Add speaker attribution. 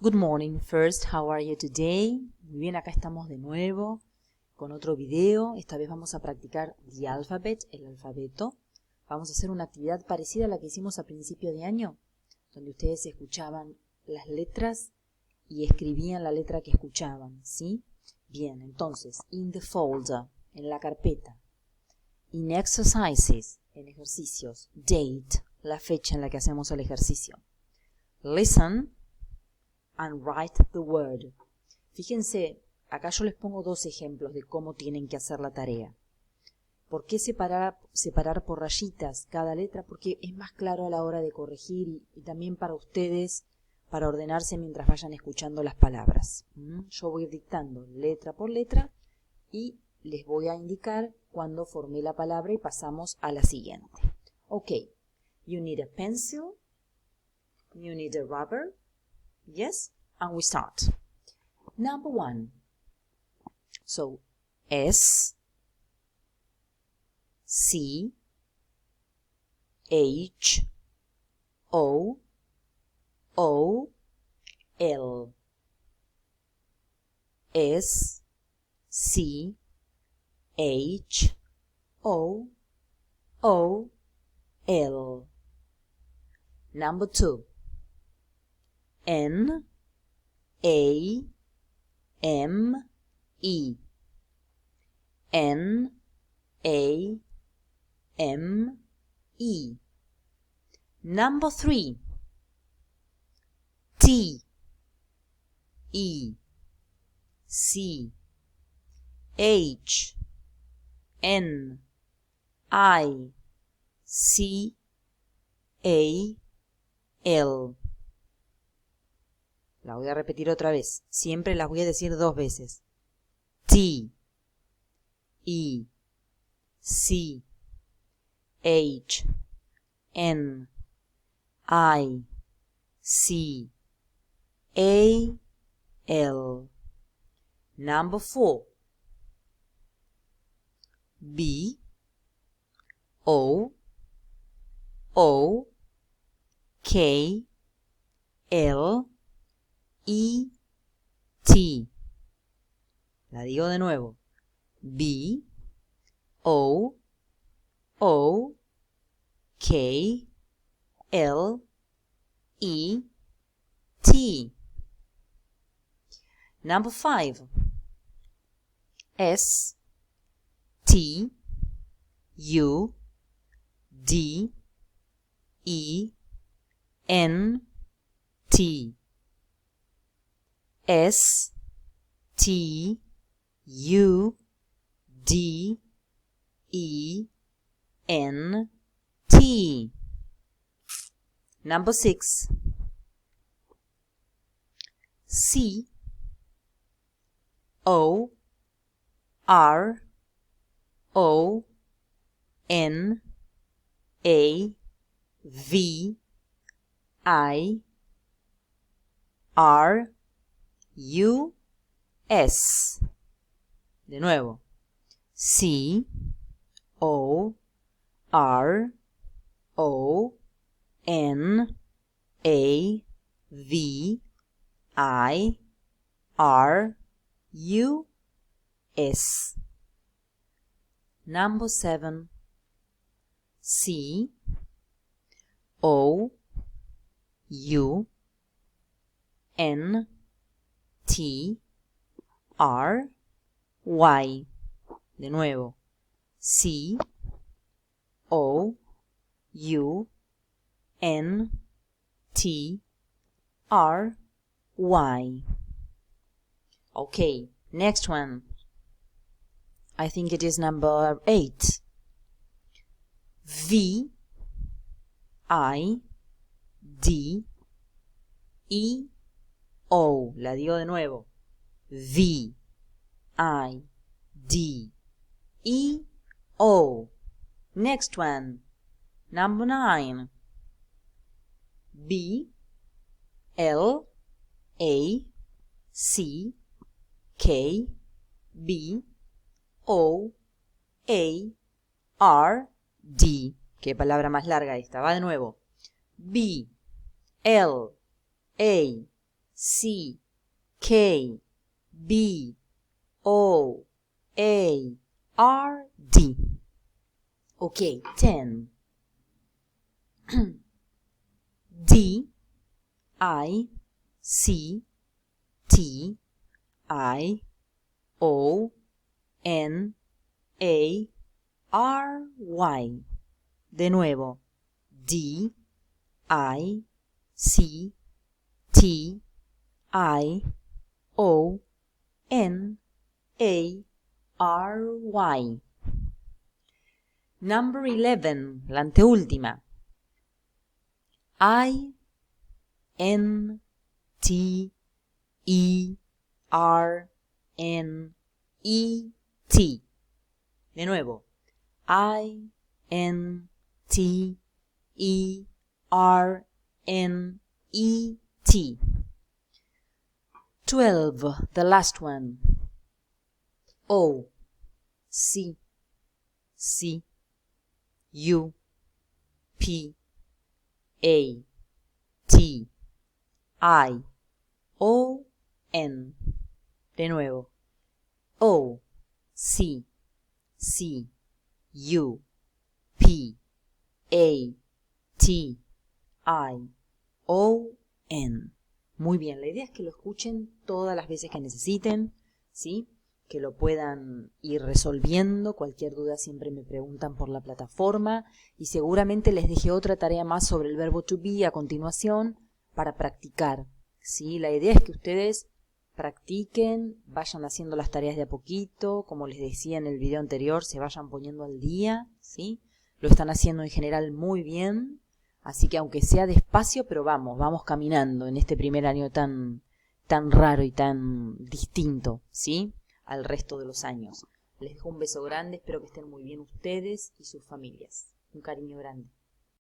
Speaker 1: Good morning. First, how are you today? Muy bien, acá estamos de nuevo con otro video. Esta vez vamos a practicar the alphabet, el alfabeto. Vamos a hacer una actividad parecida a la que hicimos a principio de año, donde ustedes escuchaban las letras y escribían la letra que escuchaban, ¿sí? Bien, entonces, in the folder, en la carpeta. In exercises, en ejercicios. Date, la fecha en la que hacemos el ejercicio. Listen and write the word. Fíjense, acá yo les pongo dos ejemplos de cómo tienen que hacer la tarea. ¿Por qué separar por rayitas cada letra? Porque es más claro a la hora de corregir y también para ustedes, para ordenarse mientras vayan escuchando las palabras. Yo voy dictando letra por letra y les voy a indicar cuando formé la palabra y pasamos a la siguiente. Ok, you need a pencil, you need a rubber, yes, and we start. Number 1. So, S, C, H, O, O, L. S, C, H, O, O, L. Number 2. N, A, M, E. N, A, M, E. Number 3. T, E, C, H, N, I, C, A, L. La voy a repetir otra vez. Siempre las voy a decir dos veces. T, E, C, H, N, I, C, A, L. Number 4. B, O, O, K, L, E, T. La digo de nuevo. B, O, O, K, L, E, T. Number 5. S, T, U, D, E, N, T. S, T, U, D, E, N, T. Number 6. C, O, R, O, N, A, V, I, R, U, S. De nuevo. C, O, R, O, N, A, V, I, R, U, S. Number 7. C, O, U, N, T, R, Y. De nuevo. C, O, U, N, T, R, Y. Okay, next one. I think it is number 8. V, I, D, E, O. La digo de nuevo. V, I, D, E, O. Next one. Number 9. B, L, A, C, K, B, O, A, R, D. Qué palabra más larga esta. Va de nuevo. B, L, A, C, K, B, O, A, R, D. Okay, 10. D, I, C, T, I, O, N, A, R, Y. De nuevo. D, I, C, T, I, O, N, A, R, Y. Number 11, la anteúltima. I, N, T, E, R, N, E, T. De nuevo. I, N, T, E, R, N, E, T. 12, the last one. O, C, C, U, P, A, T, I, O, N. De nuevo. O, C, C, U, P, A, T, I, O, N. Muy bien, la idea es que lo escuchen todas las veces que necesiten, ¿sí? Que lo puedan ir resolviendo. Cualquier duda siempre me preguntan por la plataforma y seguramente les dejé otra tarea más sobre el verbo to be a continuación para practicar, ¿sí? La idea es que ustedes practiquen, vayan haciendo las tareas de a poquito, como les decía en el video anterior, se vayan poniendo al día, ¿sí? Lo están haciendo en general muy bien, así que aunque sea despacio, pero vamos caminando en este primer año tan raro y tan distinto, ¿sí? Al resto de los años. Les dejo un beso grande, espero que estén muy bien ustedes y sus familias. Un cariño grande.